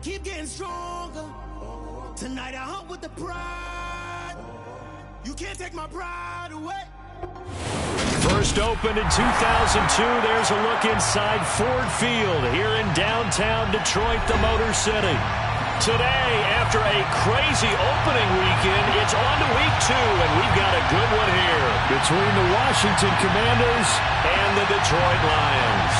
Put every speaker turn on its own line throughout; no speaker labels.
keep getting stronger. Tonight I hunt with the pride. You can't take my pride away.
First opened in 2002. There's a look inside Ford Field here in downtown Detroit, the Motor City. Today, after a crazy opening weekend, it's on to week 2, and we've got a good one here between the Washington Commanders and the Detroit Lions.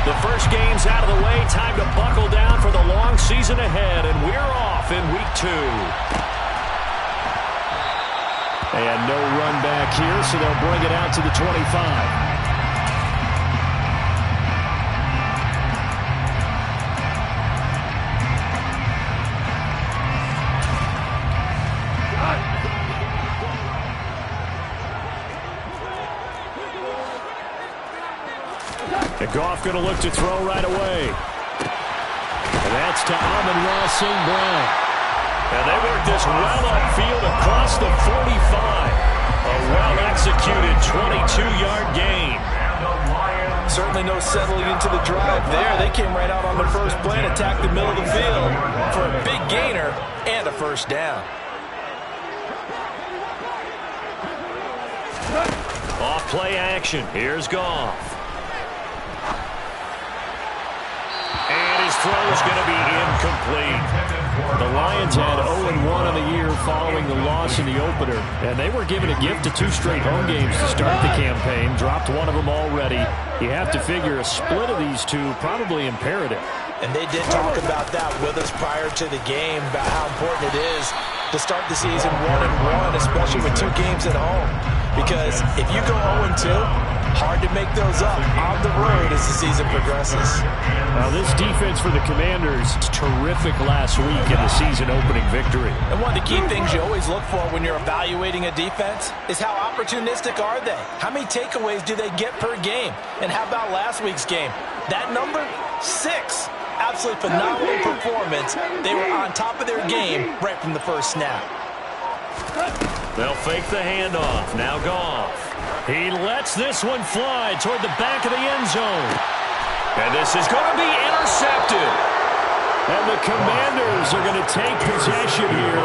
The first game's out of the way. Time to buckle down for the long season ahead, and we're off in week 2. And no run back here, so they'll bring it out to the 25. Goff going to look to throw right away. And that's to Amon-Ra St. Brown. And they work this well upfield across the 45. A well-executed 22-yard gain.
Certainly no settling into the drive there. They came right out on the first play and attacked the middle of the field for a big gainer and a first down.
Off play action. Here's Goff. His throw is going to be incomplete. The Lions had 0-1 on the year following the loss in the opener, and they were given a gift of 2 straight home games to start the campaign. Dropped one of them already. You have to figure a split of these two probably imperative.
And they did talk about that with us prior to the game, about how important it is to start the season 1-1, especially with 2 games at home. Because if you go 0-2, hard to make those up on the road as the season progresses.
Now, this defense for the Commanders is terrific last week in the season-opening victory.
And one of the key things you always look for when you're evaluating a defense is how opportunistic are they? How many takeaways do they get per game? And how about last week's game? That number, 6. Absolutely phenomenal performance. They were on top of their game right from the first snap.
They'll fake the handoff. Now Goff. He lets this one fly toward the back of the end zone. And this is going to be intercepted. And the Commanders are going to take possession here.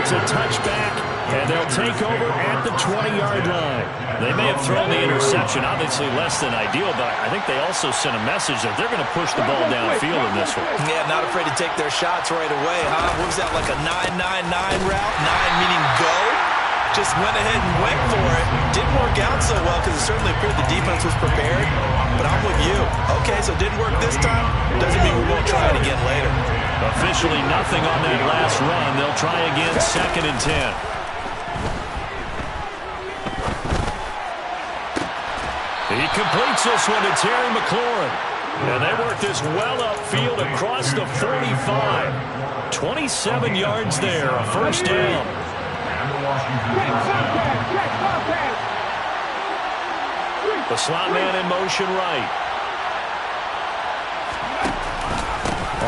It's a touchback, and they'll take over at the 20-yard line. They may have thrown the interception, obviously less than ideal, but I think they also sent a message that they're going to push the ball downfield in this one.
Yeah, not afraid to take their shots right away, huh? What was that, like a 9-9-9 route? 9 meaning go? Just went ahead and went for it. Didn't work out so well because it certainly appeared the defense was prepared. But I'm with you. Okay, so it didn't work this time. Doesn't mean we won't try it again later.
Officially nothing on that last run. They'll try again 2nd and 10. He completes this one to Terry McLaurin. And they work this well upfield across the 45. 27 yards there, a first down. The slot man in motion right.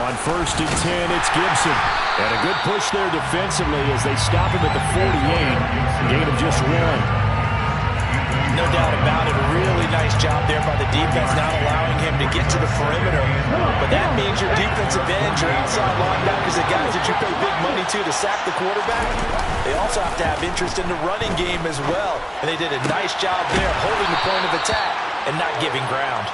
On 1st and 10, it's Gibson. And a good push there defensively as they stop him at the 48. Gain of just 1.
No doubt about it. A really nice job there by the defense, not allowing him to get to the perimeter. But that means your defensive ends, your outside linebackers, the guys that you pay big money to sack the quarterback, they also have to have interest in the running game as well. And they did a nice job there holding the point of attack and not giving ground.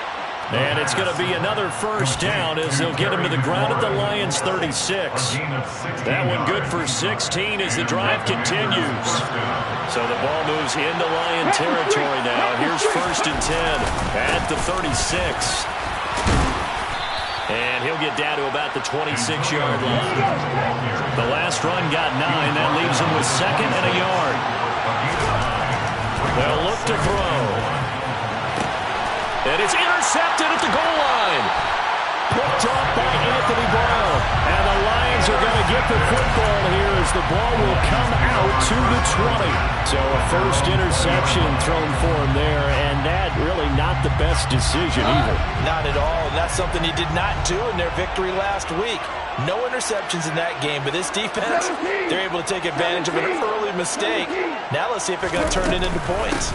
And it's going to be another first down as they'll get him to the ground at the Lions' 36. That one good for 16 as the drive continues. So the ball moves into Lion territory now. Here's 1st and 10 at the 36. And he'll get down to about the 26-yard line. The last run got 9. That leaves him with 2nd and a yard. They'll look to throw. And it's intercepted at the goal line. Picked off by Anthony Brown. And the Lions are going to get the football here as the ball will come out to the the 20. So a first interception thrown for him there, and that really not the best decision either.
Not at all. And that's something he did not do in their victory last week. No interceptions in that game, but this defense, they're able to take advantage of an early mistake. Now let's see if they're going to turn it into points.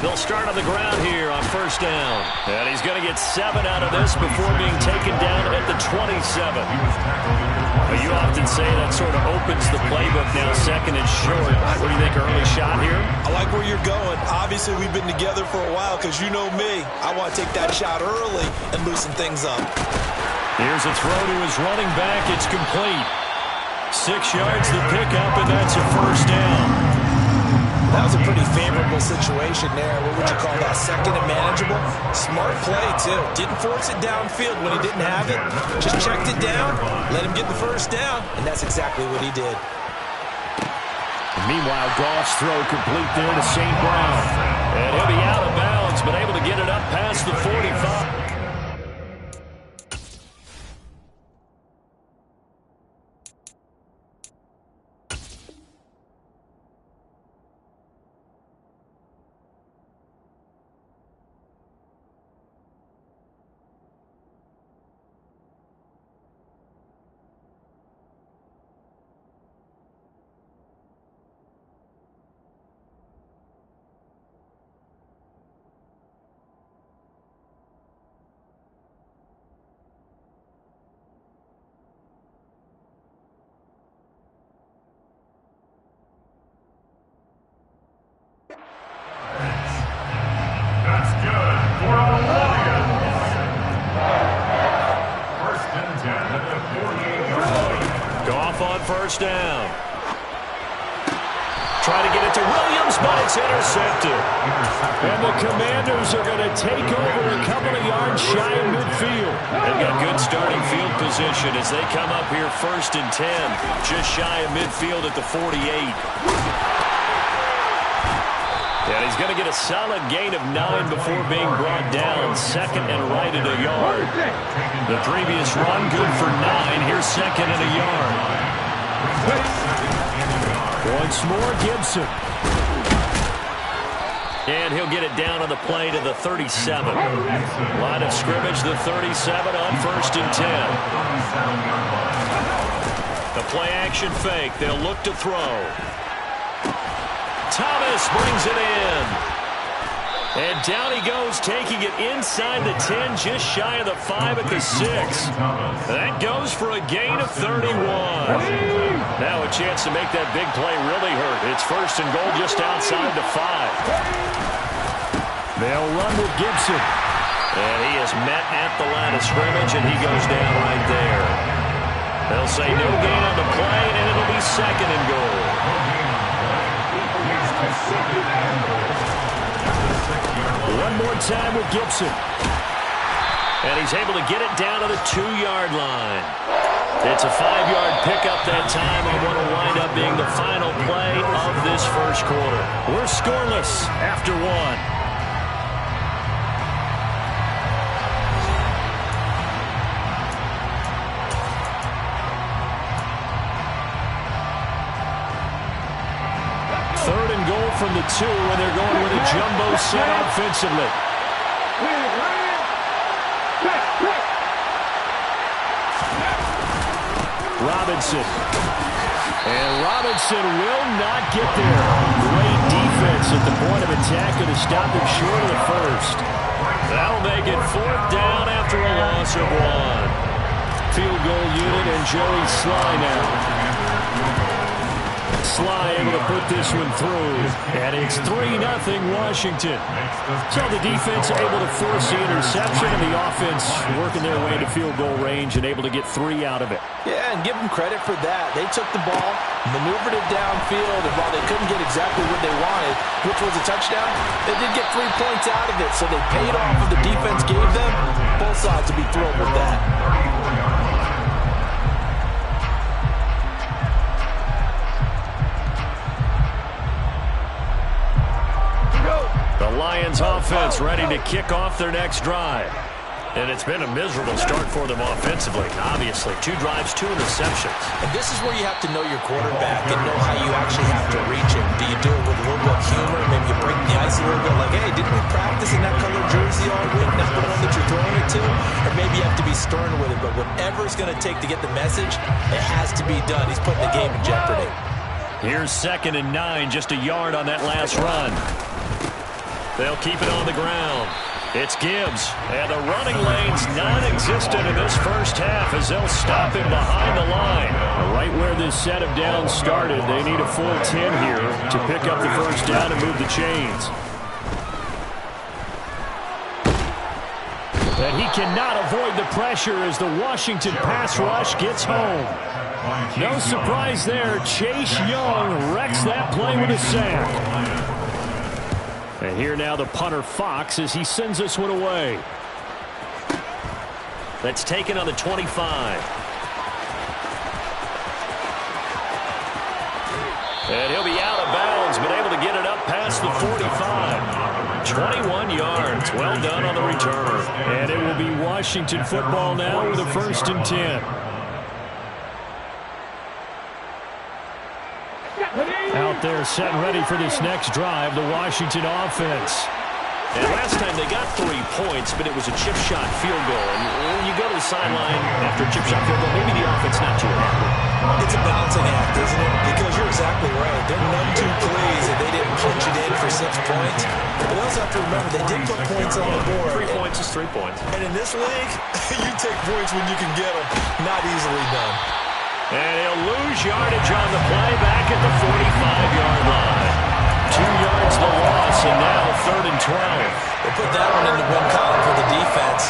They'll start on the ground here on first down. And he's going to get 7 out of this before being taken down at the 27. You often say that sort of opens the playbook now, second and short. What do you think, early shot here?
I like where you're going. Obviously, we've been together for a while because you know me. I want to take that shot early and loosen things up.
Here's a throw to his running back. It's complete. 6 yards the pickup, and that's a first down.
That was a pretty favorable situation there. What would you call that? Second and manageable? Smart play, too. Didn't force it downfield when he didn't have it. Just checked it down, let him get the first down, and that's exactly what he did.
Meanwhile, Goff's throw complete there to St. Brown. And he'll be out of bounds, but able to get it up past the 45. First down. Trying to get it to Williams, but it's intercepted. And the Commanders are going to take over a couple of yards shy of midfield. They've got good starting field position as they come up here first and 10, just shy of midfield at the 48. And he's going to get a solid gain of 9 before being brought down. Second and right at a yard. The previous run good for 9. Here's second and a yard. Once more, Gibson. And he'll get it down on the play to the 37. Line of scrimmage, the 37 on first and 10. The play action fake. They'll look to throw. Thomas brings it in. And down he goes, taking it inside the 10, just shy of the 5 at the 6. That goes for a gain of 31. Now a chance to make that big play really hurt. It's first and goal just outside the 5. They'll run with Gibson. And he is met at the line of scrimmage, and he goes down right there. They'll say no gain on the play, and it'll be second and goal. One more time with Gibson. And he's able to get it down to the 2-yard line. It's a 5-yard pickup that time on what will wind up being the final play of this first quarter. We're scoreless after 1. From the 2, and they're going with a jumbo set offensively. Robinson. And Robinson will not get there. Great defense at the point of attack to stop him short of the first. That'll make it 4th down after a loss of 1. Field goal unit and Joey Sly now. Sly able to put this one through, and it's 3-0 Washington. So the defense able to force the interception, and the offense working their way into field goal range and able to get 3 out of it.
Yeah, and give them credit for that. They took the ball, maneuvered it downfield, and while they couldn't get exactly what they wanted, which was a touchdown, they did get 3 points out of it, so they paid off what the defense gave them. Both sides will be thrilled with that.
Lions offense ready to kick off their next drive. And it's been a miserable start for them offensively. Obviously, 2 drives, 2 interceptions.
And this is where you have to know your quarterback and know how you actually have to reach him. Do you practicing that color jersey all week, not the one that you're throwing it to, or maybe you have to be stern with it. But whatever it's going to take to get the message, it has to be done. He's putting the game in jeopardy.
Here's 2nd and 9, just a yard on that last run. They'll keep it on the ground. It's Gibbs, and the running lane's non-existent in this first half as they'll stop him behind the line. Right where this set of downs started, they need a full 10 here to pick up the first down and move the chains. And he cannot avoid the pressure as the Washington pass rush gets home. No surprise there, Chase Young wrecks that play with a sack. And here now the punter Fox as he sends this one away. That's taken on the 25. And he'll be out of bounds, but able to get it up past the 45. 21 yards. Well done on the return. And it will be Washington football now with a 1st and 10. Out there set and ready for this next drive, the Washington offense. And last time they got 3 points, but it was a chip shot field goal. And when you go to the sideline after a chip shot field goal, maybe the offense not too happy.
It's a balancing act, isn't it? Because you're exactly right. They're none too pleased that they didn't punch it in for 6 points. But also have to remember, they did put points on the board.
3 points is 3 points.
And in this league, you take points when you can get them. Not easily done.
And he'll lose yardage on the play back at the 45-yard line. 2 yards the loss, and now 3rd and 12.
They put that one in the win column for the defense.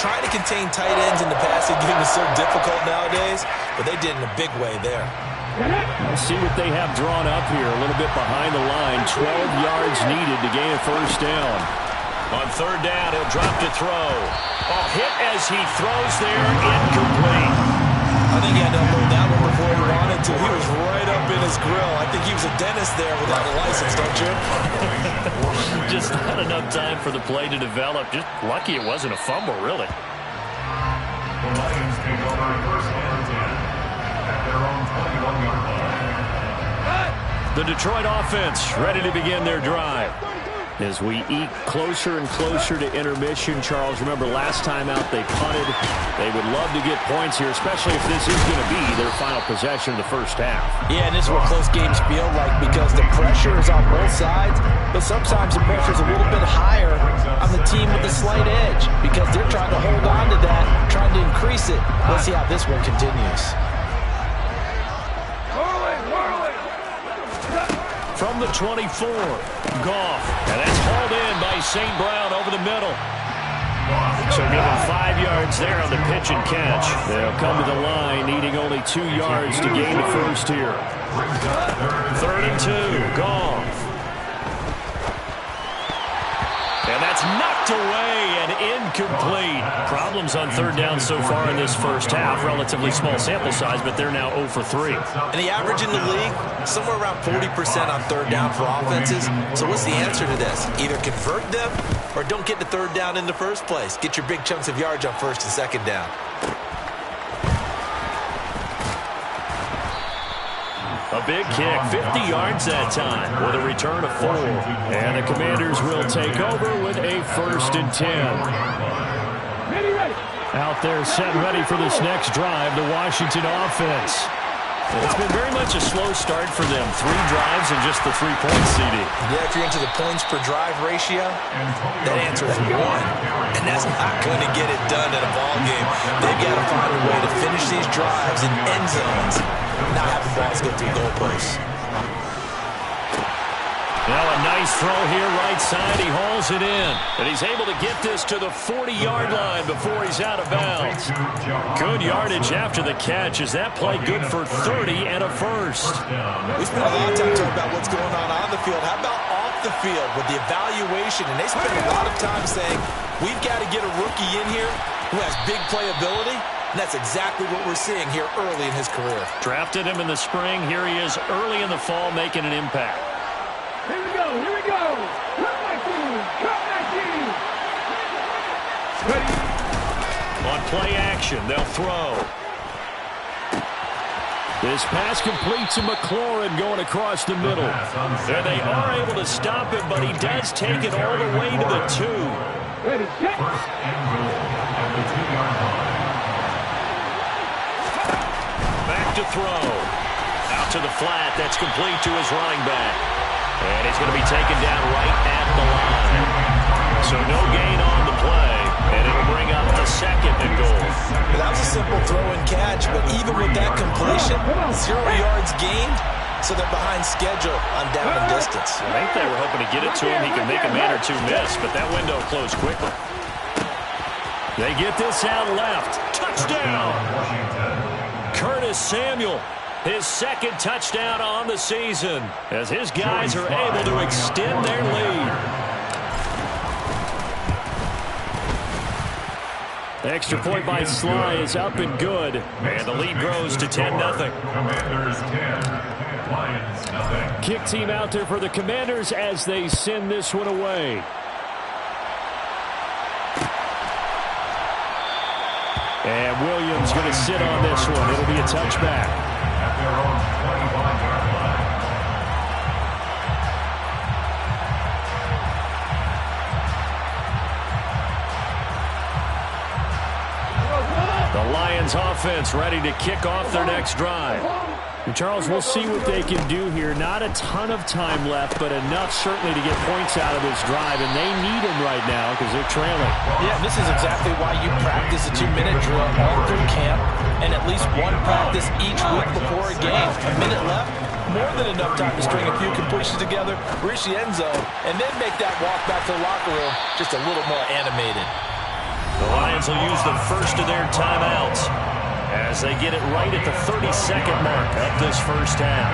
Trying to contain tight ends in the passing game is so difficult nowadays, but they did in a big way there.
Let's see what they have drawn up here. A little bit behind the line. 12 yards needed to gain a first down. On 3rd down, he'll drop to throw. Oh, hit as he throws there, incomplete.
I think he had to unload that one before he wanted to. He was right up in his grill. I think he was a dentist there without a license, don't you?
Just not enough time for the play to develop. Just lucky it wasn't a fumble, really.
The Lions take over 1st and 10 at their own 21-yard line.
The Detroit offense ready to begin their drive. As we eke closer and closer to intermission, Charles, remember last time out they punted. They would love to get points here, especially if this is going to be their final possession of the first half.
Yeah, and this is what close games feel like because the pressure is on both sides, but sometimes the pressure is a little bit higher on the team with the slight edge because they're trying to hold on to that, trying to increase it. Let's see how this one continues.
From the 24, Goff, and that's hauled in by St. Brown over the middle. So give him 5 yards there on the pitch and catch. They'll come to the line, needing only 2 yards to gain the first here. 3rd and 2, Goff. And that's knocked away and incomplete. Problems on 3rd down so far in this first half. Relatively small sample size, but they're now 0 for 3.
And the average in the league, somewhere around 40% on 3rd down for offenses. So what's the answer to this? Either convert them or don't get the 3rd down in the first place. Get your big chunks of yards on 1st and 2nd down.
A big kick, 50 yards that time with a return of 4. And the Commanders will take over with a 1st and 10. Out there set ready for this next drive, the Washington offense. It's been very much a slow start for them. 3 drives and just the 3-point CD.
Yeah, if you're into the points per drive ratio, that answer is 1. And that's not going to get it done in a ball game. They've got to find a way to finish these drives in end zones, not having balls go through goalposts.
Now a nice throw here right side. He hauls it in. And he's able to get this to the 40-yard line before he's out of bounds. Good yardage after the catch. Is that play good for 30 and a first?
We spent a lot of time talking about what's going on the field. How about off the field with the evaluation? And they spend a lot of time saying, we've got to get a rookie in here who has big playability. And that's exactly what we're seeing here early in his career.
Drafted him in the spring. Here he is early in the fall making an impact.
Here we go, here we go. Come back team. Ready.
On play action, they'll throw. This pass complete to McLaurin going across the middle. And they are able to stop him, but he does take it all the way to the 2.
Ready, set.
First and goal at the 2-yard line.
Back to throw. Out to the flat. That's complete to his running back. And he's going to be taken down right at the line. So no gain on the play. And it'll bring up the 2nd and goal.
That was a simple throw and catch, but even with that completion, 0 yards gained, so they're behind schedule on down and distance.
I think they were hoping to get it to him. He could make a man or two miss, but that window closed quickly. They get this out left. Touchdown! Curtis Samuel, his 2nd touchdown on the season, as his guys are able to extend their lead. Extra point by Sly is up and good. And the lead grows to 10-0.
Commanders 10, Lions nothing.
Kick team out there for the Commanders as they send this one away. And Williams going to sit on this one. It'll be a touchback.
At their own 25-yard line.
The Lions offense ready to kick off their next drive. And Charles, we'll see what they can do here. Not a ton of time left, but enough certainly to get points out of this drive, and they need them right now because they're trailing.
Yeah, this is exactly why you practice a 2-minute drill all through camp and at least one practice each week before a game. A minute left, more than enough time to string a few completions together, reach the end zone, and then make that walk back to the locker room just a little more animated.
The Lions will use the first of their timeouts as they get it right at the 32nd mark of this first half.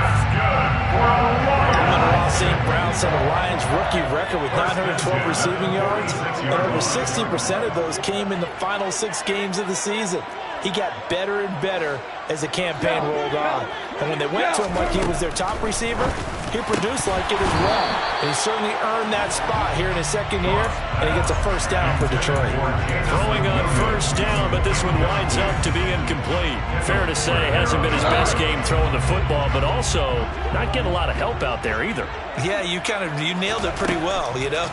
Amon-Ra St. Brown set a Lions rookie record with 912 receiving yards, and over 60% of those came in the final 6 games of the season. He got better and better as the campaign rolled on. And when they went to him like he was their top receiver, he produced like it as well. And he certainly earned that spot here in his 2nd year, and he gets a first down for Detroit.
Throwing on first down, but this one winds up to be incomplete. Fair to say, hasn't been his best game throwing the football, but also not getting a lot of help out there either.
Yeah, you nailed it pretty well, you know.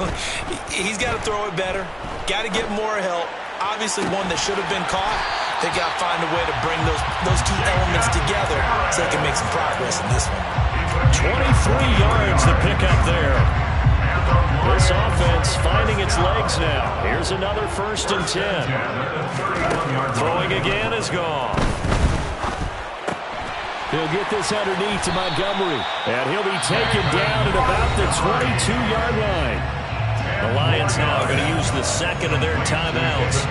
He's got to throw it better, got to get more help. Obviously one that should have been caught. They got to find a way to bring those 2 elements together so they can make some progress in this one.
23 yards to pick up there. This offense finding its legs now. Here's another 1st and 10. Throwing again is gone. He'll get this underneath to Montgomery. And he'll be taken down at about the 22-yard line. The Lions now are going to use the 2nd of their timeouts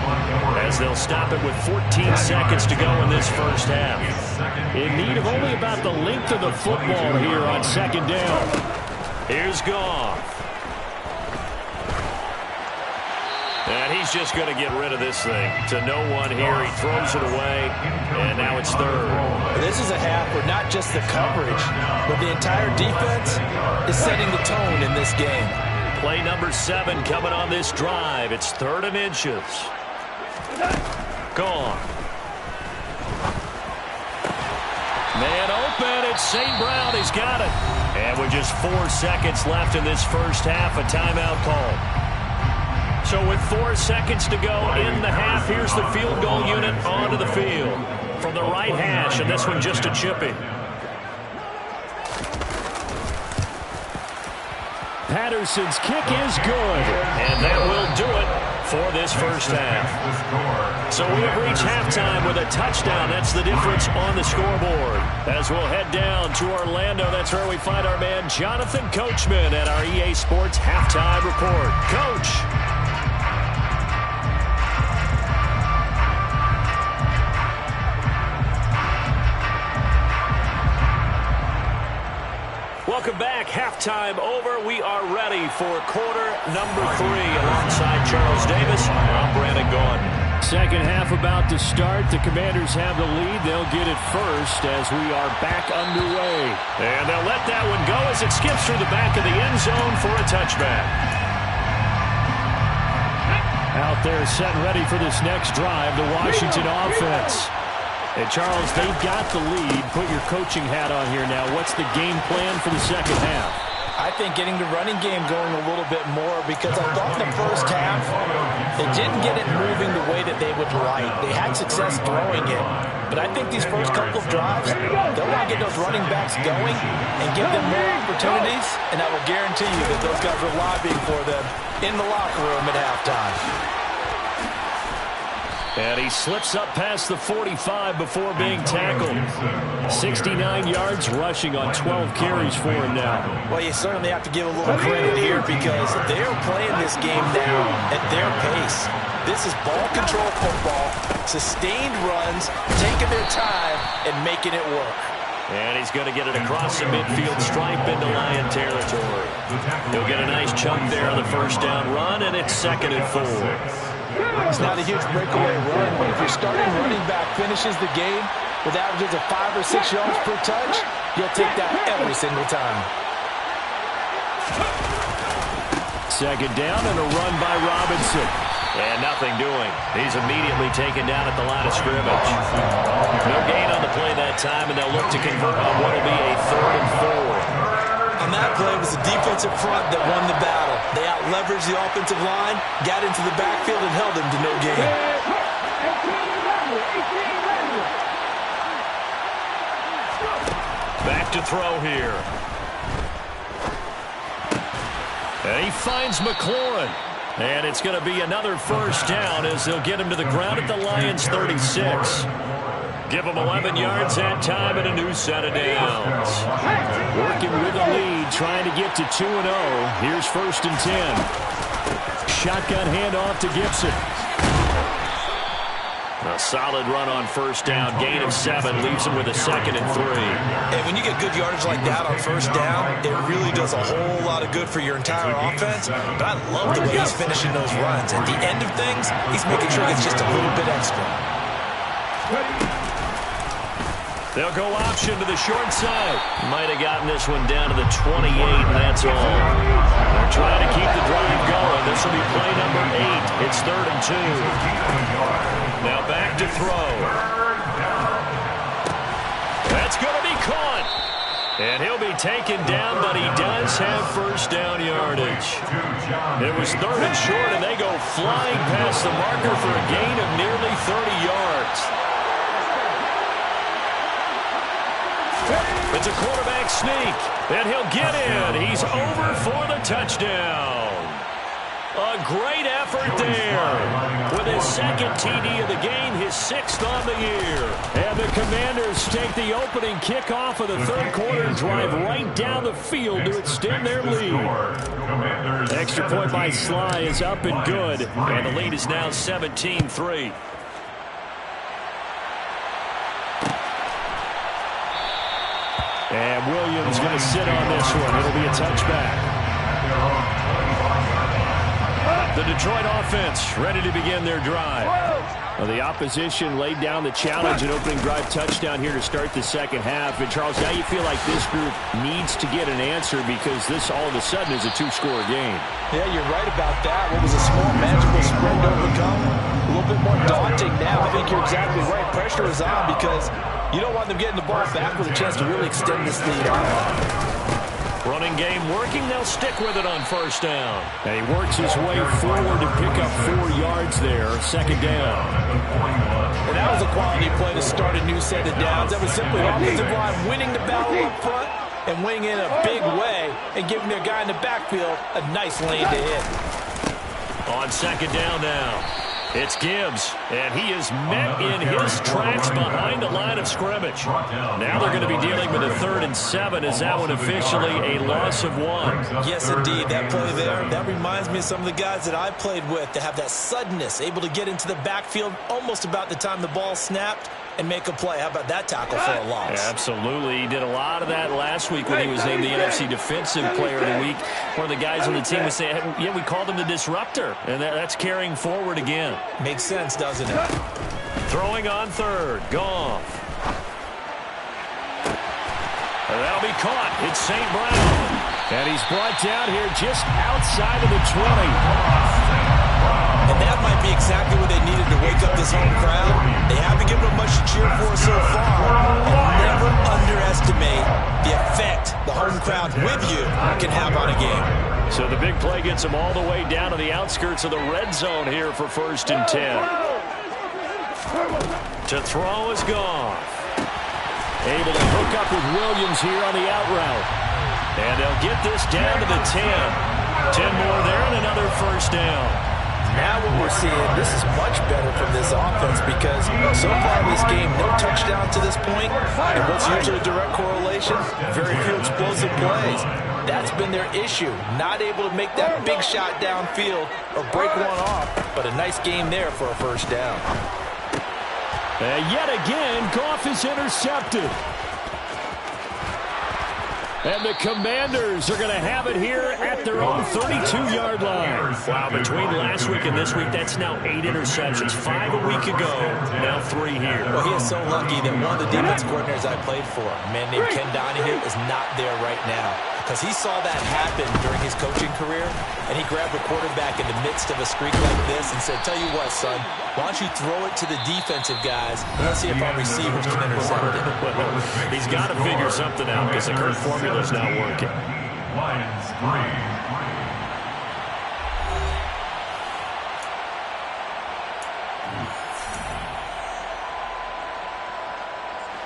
as they'll stop it with 14 seconds to go in this first half. In need of only about the length of the football here on 2nd down. Here's Goff. And he's just going to get rid of this thing to no one here. He throws it away, and now it's 3rd.
This is a half where not just the coverage, but the entire defense is setting the tone in this game.
Play number 7 coming on this drive. It's 3rd and inches. Gone. Man open. It's St. Brown. He's got it. And with just 4 seconds left in this first half, a timeout call. So with 4 seconds to go in the half, here's the field goal unit onto the field from the right hash, and this one just a chippy. Patterson's kick is good, and that will do it for this first half. So we have reached halftime with a touchdown. That's the difference on the scoreboard. As we'll head down to Orlando, that's where we find our man Jonathan Coachman at our EA Sports Halftime Report. Coach. Welcome back. Halftime over. We are ready for quarter number 3 alongside Charles Davis. I'm Brandon Gordon. Second half about to start. The Commanders have the lead. They'll get it first as we are back underway. And they'll let that one go as it skips through the back of the end zone for a touchback. Out there set and ready for this next drive, the Washington offense. And, Charles, they've got the lead. Put your coaching hat on here now. What's the game plan for the second half?
I think getting the running game going a little bit more, because I thought in the first half they didn't get it moving the way that they would like. They had success throwing it. But I think these first couple of drives, they'll want to get those running backs going and give them more opportunities, and I will guarantee you that those guys are lobbying for them in the locker room at halftime.
And he slips up past the 45 before being tackled. 69 yards rushing on 12 carries for him now.
Well, you certainly have to give a little credit here, because they're playing this game now at their pace. This is ball control football, sustained runs, taking their time and making it work.
And he's going to get it across the midfield stripe into Lion territory. He'll get a nice chunk there on the first down run, and it's 2nd and 4.
It's not a huge breakaway run, but if your starting running back finishes the game with averages of 5 or 6 yards per touch, you'll take that every single time.
2nd down and a run by Robinson. And nothing doing. He's immediately taken down at the line of scrimmage. No gain on the play that time, and they'll look to convert on what will be a 3rd and 4.
On that play, it was the defensive front that won the battle. They out-leveraged the offensive line, got into the backfield, and held them to no gain.
Back to throw here. And he finds McLaurin. And it's going to be another first down as they'll get him to the ground at the Lions' 36. Give him 11 yards that time and a new set of downs. Working with a lead, trying to get to 2-0. Here's 1st and 10. Shotgun handoff to Gibson. A solid run on first down. Gain of 7 leaves him with a 2nd and 3.
And when you get good yardage like that on first down, it really does a whole lot of good for your entire offense. But I love the way he's finishing those runs. At the end of things, he's making sure he gets just a little bit extra.
They'll go option to the short side. Might have gotten this one down to the 28, and that's all. They're trying to keep the drive going. This will be play number 8. It's 3rd and 2. Now back to throw. That's going to be caught. And he'll be taken down, but he does have first down yardage. It was 3rd and short, and they go flying past the marker for a gain of nearly 30 yards. It's a quarterback sneak, and he'll get in. He's over for the touchdown. A great effort there. With his 2nd TD of the game, his 6th on the year. And the Commanders take the opening kickoff of the 3rd quarter and drive right down the field to extend their lead. Extra point by Sly is up and good, and the lead is now 17-3. And Williams going to sit on this one. It'll be a touchback. The Detroit offense ready to begin their drive. Well, the opposition laid down the challenge and opening drive touchdown here to start the second half. And, Charles, now you feel like this group needs to get an answer because this all of a sudden is a 2-score game.
Yeah, you're right about that. What was a small, manageable spread to overcome, a little bit more daunting now. I think you're exactly right. Pressure is on because you don't want them getting the ball back with a chance to really extend this lead on.
Running game working. They'll stick with it on first down. And he works his way forward to pick up 4 yards there. 2nd down.
And that was a quality play to start a new set of downs. That was simply offensive line winning the battle up front and winning in a big way and giving their guy in the backfield a nice lane to hit.
On 2nd down now. It's Gibbs, and he is met in his tracks behind the line of scrimmage. Now they're going to be dealing with a 3rd and 7. Is that one officially a loss of 1?
Yes, indeed. That play there, that reminds me of some of the guys that I played with that have that suddenness, able to get into the backfield almost about the time the ball snapped and make a play. How about that tackle for a loss?
Yeah, absolutely. He did a lot of that last week when he was named the NFC Defensive Player of the Week. One of the guys on the team was saying, yeah, we called him the disruptor, and that's carrying forward again.
Makes sense, doesn't it?
Throwing on 3rd. Goff. And that'll be caught. It's St. Brown. And he's brought down here just outside of the 20.
And And that might be exactly what they needed to wake up this home crowd. They haven't given them much to cheer for so far. And never underestimate the effect the home crowd with you can have on a game.
So the big play gets them all the way down to the outskirts of the red zone here for 1st and 10. To throw is Goff. Able to hook up with Williams here on the out route. And they'll get this down to the 10. 10 more there and another 1st down.
Now what we're seeing, this is much better from this offense because so far in this game, no touchdown to this point. And what's usually a direct correlation? Very few explosive plays. That's been their issue. Not able to make that big shot downfield or break one off. But a nice game there for a 1st down.
And yet again, Goff is intercepted. And the Commanders are going to have it here at their own 32-yard line. Wow, between last week and this week, that's now 8 interceptions. 5 a week ago, now 3 here.
Well, he is so lucky that one of the defense coordinators I played for, a man named Ken Donahue, is not there right now. Because he saw that happen during his coaching career, and he grabbed a quarterback in the midst of a streak like this and said, tell you what, son, why don't you throw it to the defensive guys, and let's see if our receivers can intercept it.
He's got to figure something out because the current formula is not working.
Lions 3.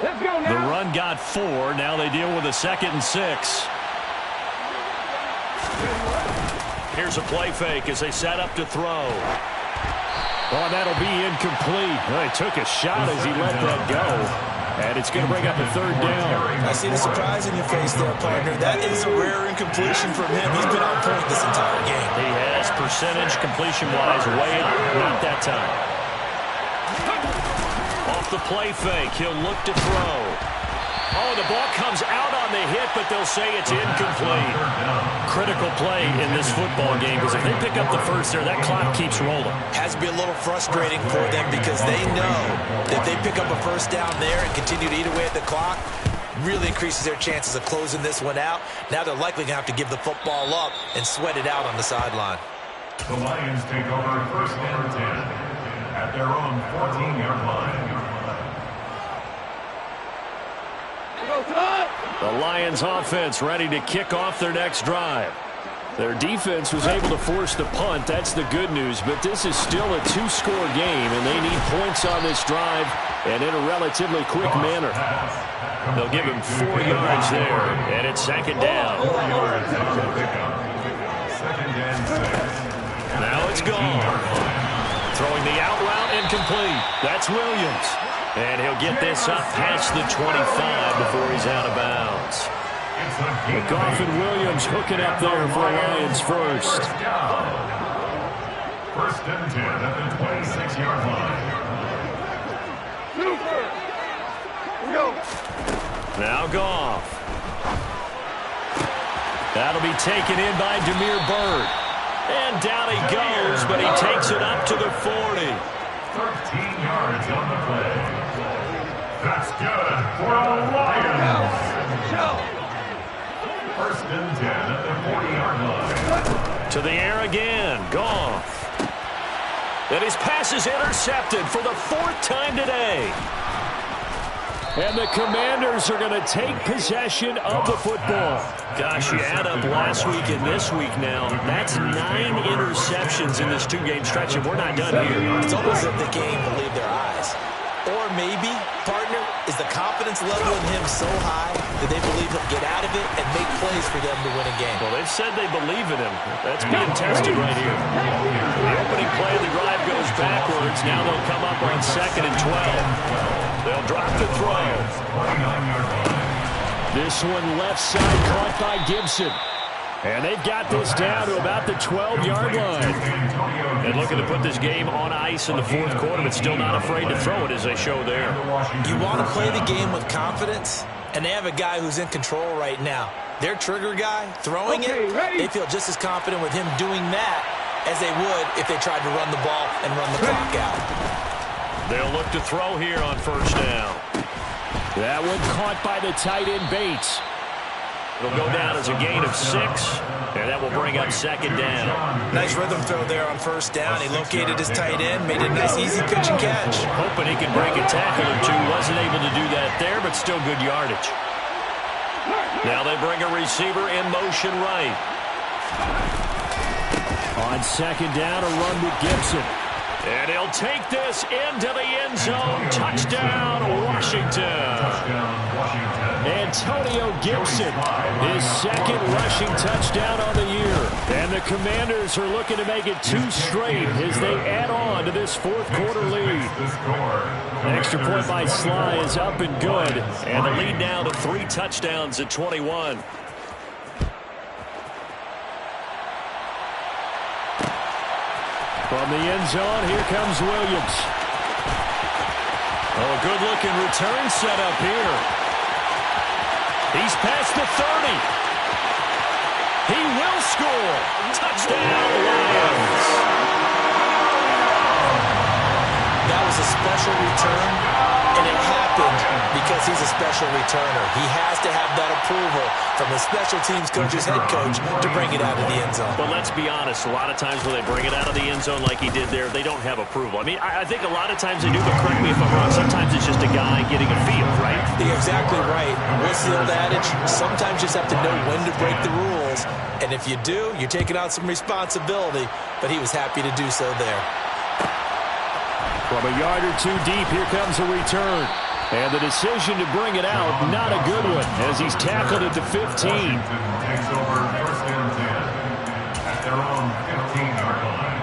Let's go now.
The run got 4. Now they deal with a 2nd and 6. Here's a play fake as they set up to throw. Oh, that'll be incomplete. Well, he took a shot as he let that go. And it's going to bring up a 3rd down.
I see the surprise in your face there, partner. That is a rare incompletion from him. He's been on point this entire game.
He has percentage completion-wise way up. Not that time. Off the play fake, he'll look to throw. Oh, the ball comes out on the hit, but they'll say it's incomplete. Critical play in this football game because if they pick up the 1st there, that clock keeps rolling.
Has to be a little frustrating for them because they know that if they pick up a 1st down there and continue to eat away at the clock, really increases their chances of closing this one out. Now they're likely going to have to give the football up and sweat it out on the sideline.
The Lions take over 1st and 10 at their own 14-yard line.
The Lions offense ready to kick off their next drive. Their defense was able to force the punt. That's the good news, but this is still a 2-score game, and they need points on this drive and in a relatively quick manner. They'll give him 4 yards there, and it's 2nd down.
4 yards after the pickup. 2nd and 6.
Now it's gone. Throwing the out route incomplete. That's Williams. And he'll get this up past the 25 before he's out of bounds. Goff and Williams hooking up there for Lions 1st.
1st and 10 at the 26-yard line.
Now Goff. That'll be taken in by Damiere Byrd. And down he goes, but he takes it up to the 40.
13 yards on the play. That's good for the Lions. 1st and 10 at the 40-yard line.
To the air again. Goff. And his pass is intercepted for the 4th time today. And the Commanders are going to take possession of the football. Gosh, you add up last week and this week now. That's 9 interceptions in this 2-game stretch, and we're not done here.
It's almost as if the game believed their eyes. Or maybe, partner, is the confidence level in him so high that they believe he'll get out of it and make plays for them to win a game.
Well, they've said they believe in him. That's being tested right here. The opening play of the drive goes backwards. Now they'll come up on 2nd and 12. They'll drop the throw. This one left side caught by Gibson. And they've got this down to about the 12-yard line. And looking to put this game on ice in the 4th quarter, but still not afraid to throw it as they show there.
You want to play the game with confidence, and they have a guy who's in control right now. Their trigger guy, throwing it, they feel just as confident with him doing that as they would if they tried to run the ball and run the clock out.
They'll look to throw here on 1st down. That one caught by the tight end Bates. It'll go down as a gain of 6. And that will bring up second down.
Nice rhythm throw there on first down. He located his tight end, made it a nice, easy pitch and catch.
Hoping he can break a tackle or two. Wasn't able to do that there, but still good yardage. Now they bring a receiver in motion right. On second down, a run with Gibson. And he'll take this into the end zone. Touchdown, Washington. Antonio Gibson, his second rushing touchdown on the year. And the Commanders are looking to make it 2 straight as they add on to this fourth quarter lead. An extra point by Sly is up and good. And the lead now to 3 touchdowns at 21. From the end zone, here comes Williams. Oh, a good-looking return set up here. He's past the 30. He will score. Touchdown, Lions.
That was a special return, and it happened because he's a special returner. He has to have that approval from the special teams coach's head coach to bring it out of the end zone.
But let's be honest, a lot of times when they bring it out of the end zone like he did there, they don't have approval. I mean, I think a lot of times they do, but correct me if I'm wrong, sometimes it's just a guy getting a feel, right?
You're exactly right. What's the old adage? Sometimes you just have to know when to break the rules, and if you do, you're taking on some responsibility, but he was happy to do so there.
From a yard or 2 deep, here comes a return. And the decision to bring it out, not a good one, as he's tackled at the 15.
Washington takes over first and 10 at their own 15-yard line.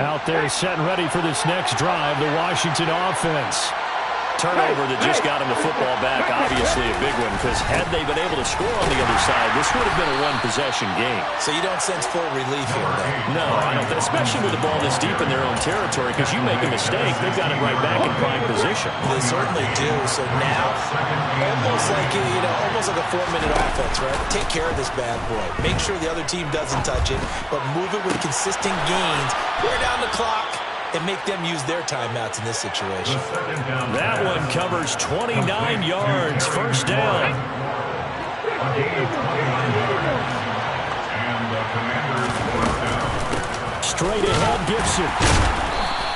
Out there set and ready for this next drive, the Washington offense. Turnover that just got him the football back, obviously a big one, because had they been able to score on the other side, this would have been a one-possession game.
So you don't sense full relief here, though?
No, I don't, especially with the ball this deep in their own territory, because you make a mistake, they've got it right back in prime position.
They certainly do. So now, almost like a 4-minute offense, right? Take care of this bad boy. Make sure the other team doesn't touch it, but move it with consistent gains. Wear down the clock and make them use their timeouts in this situation.
That one covers 29 yards. First down. Straight ahead, Gibson.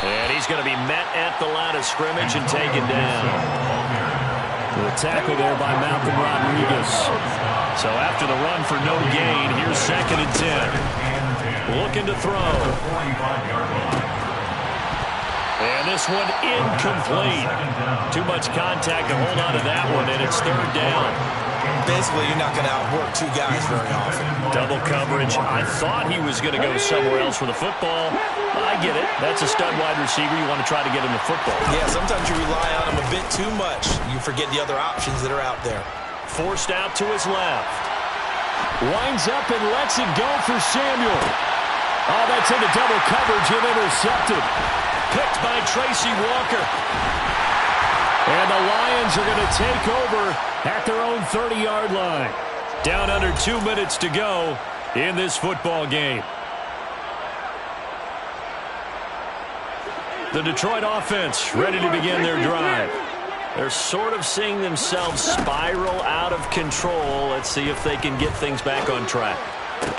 And he's going to be met at the line of scrimmage and taken down. The tackle there by Malcolm Rodriguez. So after the run for no gain, here's second and 10. Looking to throw. And this one incomplete. Too much contact to hold on to that one, and it's third down.
Basically, you're not going to outwork 2 guys very often.
Double coverage. I thought he was going to go somewhere else for the football. I get it. That's a stud wide receiver. You want to try to get him the football.
Yeah, sometimes you rely on him a bit too much. You forget the other options that are out there.
Forced out to his left. Winds up and lets it go for Samuel. Oh, that's into double coverage and intercepted. Picked by Tracy Walker. And the Lions are going to take over at their own 30-yard line. Down under 2 minutes to go in this football game. The Detroit offense ready to begin their drive. They're sort of seeing themselves spiral out of control. Let's see if they can get things back on track.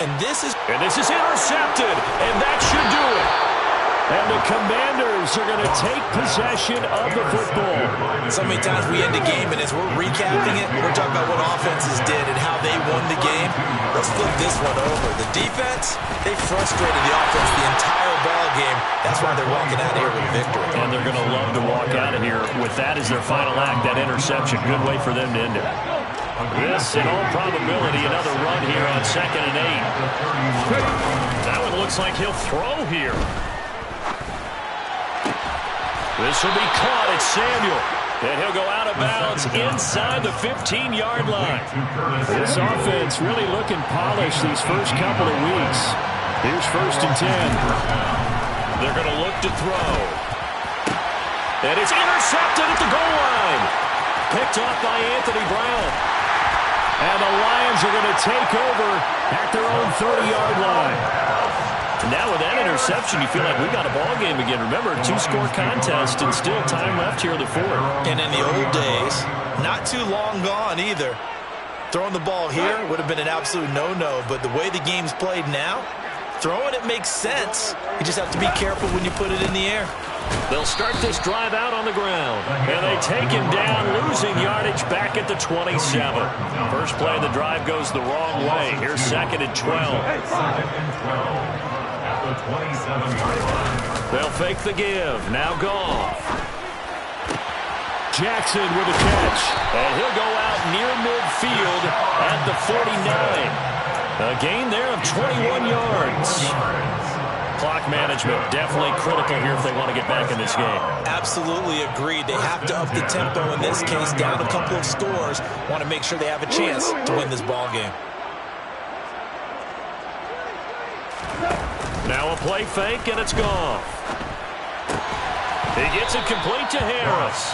And this is
intercepted, and that should do it. And the Commanders are going to take possession of the football.
So many times we end a game, and as we're recapping it, we're talking about what offenses did and how they won the game. Let's flip this one over. The defense, they frustrated the offense the entire ball game. That's why they're walking out of here with a victory.
And they're going to love to walk out of here with that as their final act, that interception. Good way for them to end it. This, in all probability, another run here on second and 8. That one looks like he'll throw here. This will be caught at Samuel. And he'll go out of bounds inside the 15-yard line. This offense really looking polished these first couple of weeks. Here's first and 10. They're going to look to throw. And it's intercepted at the goal line. Picked off by Anthony Brown. And the Lions are going to take over at their own 30-yard line. Now with that interception, you feel like we got a ball game again. Remember, a 2-score contest and still time left here in the fourth.
And in the old days, not too long gone either, Throwing the ball here would have been an absolute no-no, but the way the game's played now, throwing it makes sense. You just have to be careful when you put it in the air.
They'll start this drive out on the ground, and they take him down, losing yardage back at the 27. First play of the drive goes the wrong way. Here's 2nd and 12.
Second and 12 at the 27-yard line.
They'll fake the give. Now Goff. Jackson with a catch, and he'll go out near midfield at the 49. A gain there of 21 yards. Clock management definitely critical here if they want to get back in this game.
Absolutely agreed. They have to up the tempo in this case, down a couple of scores. Want to make sure they have a chance to win this ball game.
Now a play fake, and it's gone. He gets it complete to Harris.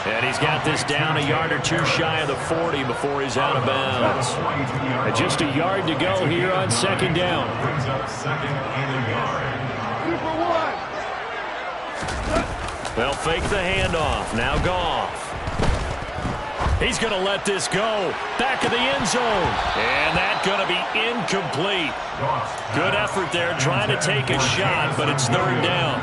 And he's got this down a yard or two shy of the 40 before he's out of bounds. And just a yard to go here on 2nd down.
Brings up 2nd and a yard.
They'll fake the handoff. Now Goff. He's going to let this go. Back of the end zone. And that's going to be incomplete. Good effort there trying to take a shot, but it's 3rd down.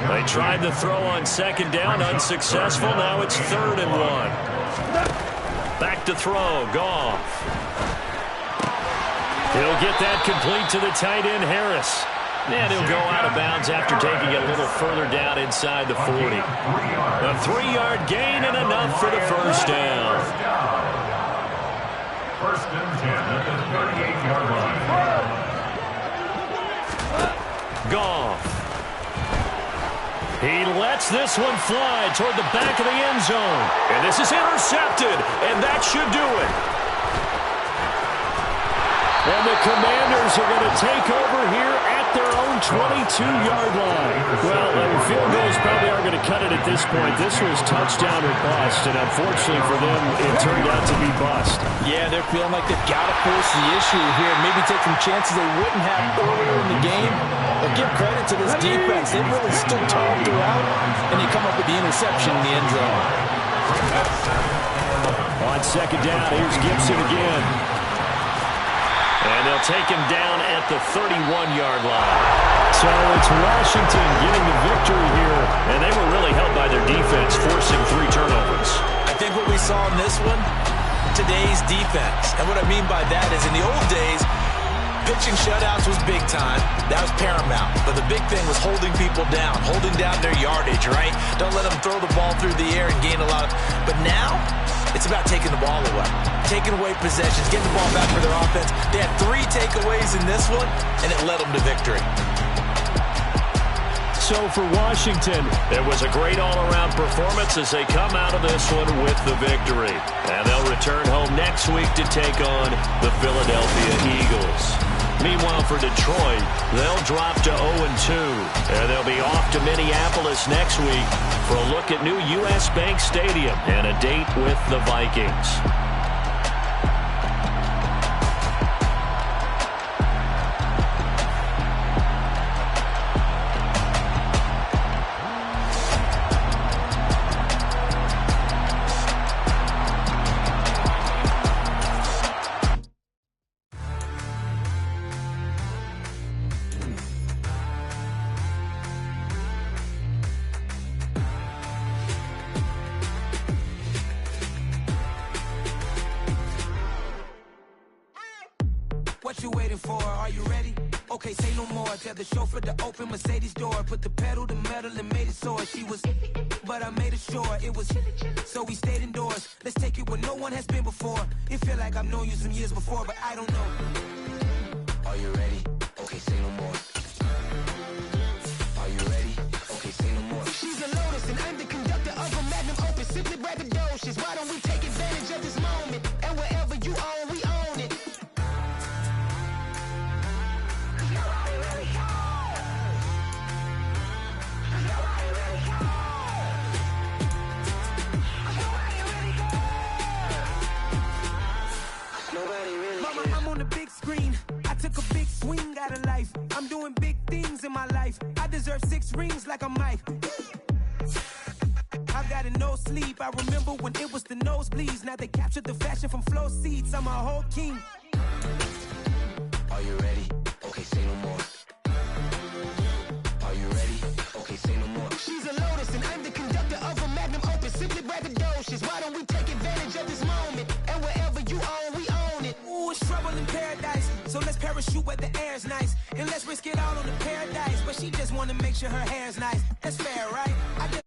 They tried to throw on 2nd down, unsuccessful. Now it's 3rd and 1. Back to throw, Goff. He'll get that complete to the tight end, Harris. And he'll go out of bounds after taking it a little further down inside the 40. A 3-yard gain and enough for the first down.
1st and 10 at the 38-yard line.
Goff. He lets this one fly toward the back of the end zone. And this is intercepted, and that should do it. And the Commanders are going to take over here at their own 22-yard line. Well, field goals probably aren't going to cut it at this point. This was touchdown or bust, and unfortunately for them, it turned out to be bust.
Yeah, they're feeling like they've got to force the issue here. Maybe take some chances they wouldn't have earlier in the game. But give credit to this defense. They've really stood tall throughout, and they come up with the interception in the end zone.
On 2nd down, here's Gibson again. And they'll take him down at the 31-yard line. So it's Washington getting the victory here, and they were really helped by their defense, forcing 3 turnovers.
I think what we saw in this one, today's defense. And what I mean by that is in the old days, pitching shutouts was big time. That was paramount. But the big thing was holding people down, holding down their yardage, right? Don't let them throw the ball through the air and gain a lot of... But now, it's about taking the ball away. Taking away possessions, getting the ball back for their offense. They had 3 takeaways in this one, and it led them to victory.
So for Washington, it was a great all-around performance as they come out of this one with the victory. And they'll return home next week to take on the Philadelphia Eagles. Meanwhile, for Detroit, they'll drop to 0-2. And they'll be off to Minneapolis next week for a look at new U.S. Bank Stadium and a date with the Vikings.
What you waiting for? Are you ready? Okay, say no more. Tell the chauffeur to open Mercedes door. Put the pedal to metal and made it soar. She was, but I made it sure it was. So we stayed indoors. Let's take it where no one has been before. It feel like I've known you some years before, but I don't know. Are you ready? Okay, say no more. Are you ready? Okay, say no more. She's a Lotus and I'm the conductor of a Magnum Opus. Simply braggadocious. Why don't we take advantage of this moment? And wherever you own, we own it. Mama, I'm on the big screen. I took a big swing out of life. I'm doing big things in my life. I deserve 6 rings like a Mike. I've got a no sleep. I remember when it was the nosebleeds. Now they captured the fashion from flow seats. I'm a whole king. Are you ready? Okay, say no more. Are you ready? Okay, say no more. She's a lotus and I'm the conductor of a magnum opus. Simply braggadocious. Why don't we take advantage of this moment? And wherever you own, we own it. Ooh, it's trouble in paradise. So let's parachute where the air's nice. And let's risk it all on the paradise. But she just wanna make sure her hair's nice. That's fair, right?